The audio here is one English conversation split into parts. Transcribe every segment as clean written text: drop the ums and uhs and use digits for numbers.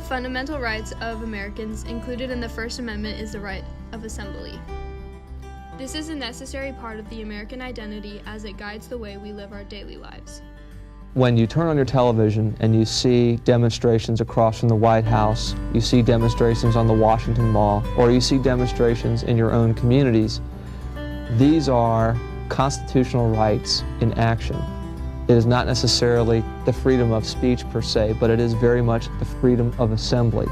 the fundamental rights of Americans included in the First Amendment is the right of assembly. This is a necessary part of the American identity as it guides the way we live our daily lives. When you turn on your television and you see demonstrations across from the White House, you see demonstrations on the Washington Mall, or you see demonstrations in your own communities, these are constitutional rights in action. It is not necessarily the freedom of speech per se, but it is very much the freedom of assembly.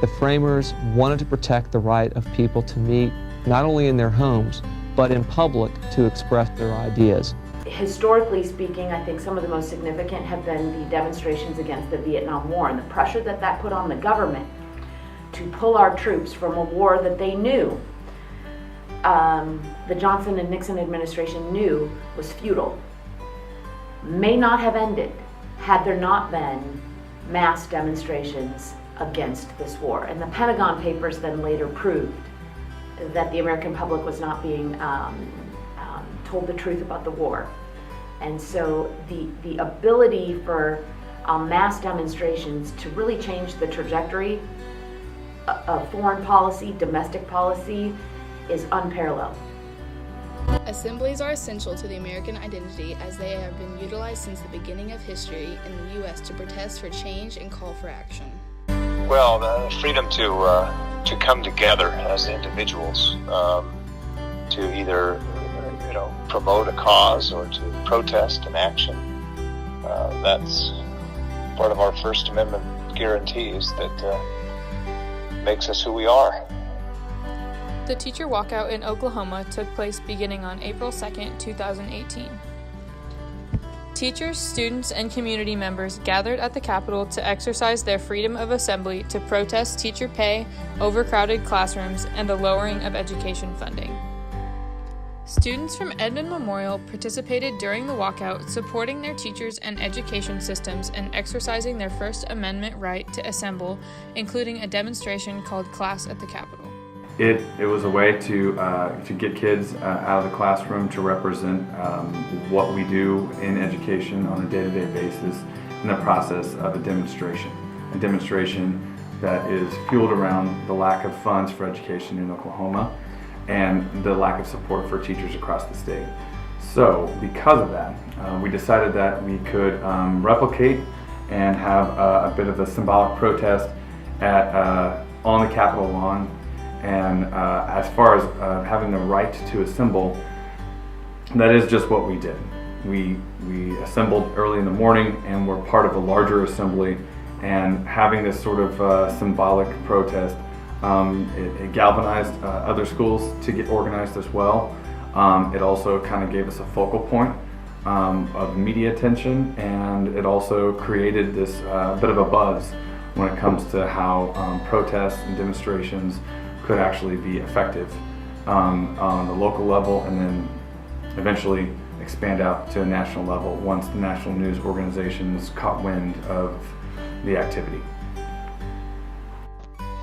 The framers wanted to protect the right of people to meet not only in their homes, but in public to express their ideas. Historically speaking, I think some of the most significant have been the demonstrations against the Vietnam War and the pressure that that put on the government to pull our troops from a war that they knew, the Johnson and Nixon administration knew was futile, may not have ended had there not been mass demonstrations against this war. And the Pentagon Papers then later proved that the American public was not being told the truth about the war. And so the ability for mass demonstrations to really change the trajectory of foreign policy, domestic policy, is unparalleled. Assemblies are essential to the American identity as they have been utilized since the beginning of history in the U.S. to protest for change and call for action. Well, the freedom to come together as individuals, to either promote a cause or to protest an action. That's part of our First Amendment guarantees that makes us who we are. The teacher walkout in Oklahoma took place beginning on April 2nd, 2018. Teachers, students, and community members gathered at the Capitol to exercise their freedom of assembly to protest teacher pay, overcrowded classrooms, and the lowering of education funding. Students from Edmond Memorial participated during the walkout, supporting their teachers and education systems and exercising their First Amendment right to assemble, including a demonstration called Class at the Capitol. It was a way to get kids out of the classroom to represent what we do in education on a day-to-day basis in the process of a demonstration that is fueled around the lack of funds for education in Oklahoma and the lack of support for teachers across the state. So because of that, we decided that we could replicate and have a bit of a symbolic protest on the Capitol lawn. And as far as having the right to assemble, that is just what we did. We assembled early in the morning and were part of a larger assembly, and having this sort of symbolic protest, it galvanized other schools to get organized as well. It also kind of gave us a focal point of media attention, and it also created this bit of a buzz when it comes to how protests and demonstrations could actually be effective on the local level, and then eventually expand out to a national level once the national news organizations caught wind of the activity.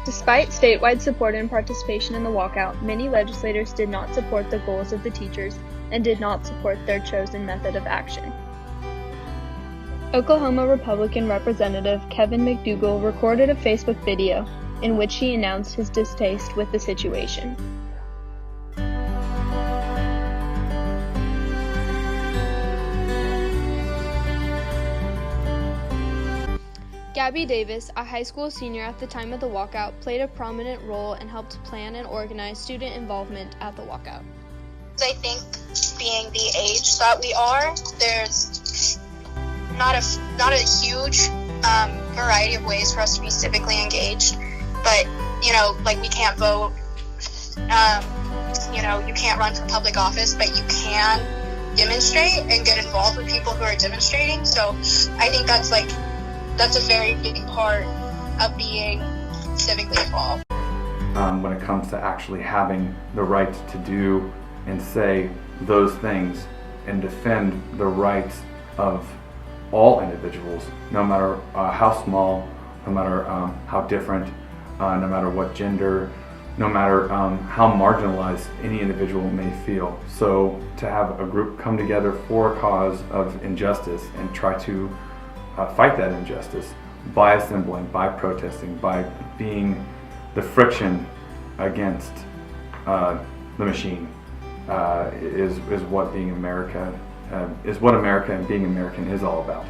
Despite statewide support and participation in the walkout, many legislators did not support the goals of the teachers and did not support their chosen method of action. Oklahoma Republican Representative Kevin McDougal recorded a Facebook video in which he announced his distaste with the situation. Gabby Davis, a high school senior at the time of the walkout, played a prominent role and helped plan and organize student involvement at the walkout. I think being the age that we are, there's not a huge variety of ways for us to be civically engaged. But, we can't vote, you can't run for public office, but you can demonstrate and get involved with people who are demonstrating. So I think that's a very big part of being civically involved. When it comes to actually having the right to do and say those things and defend the rights of all individuals, no matter how small, no matter how different, no matter what gender, no matter how marginalized any individual may feel. So to have a group come together for a cause of injustice and try to fight that injustice by assembling, by protesting, by being the friction against the machine is what being America is what America and being American is all about.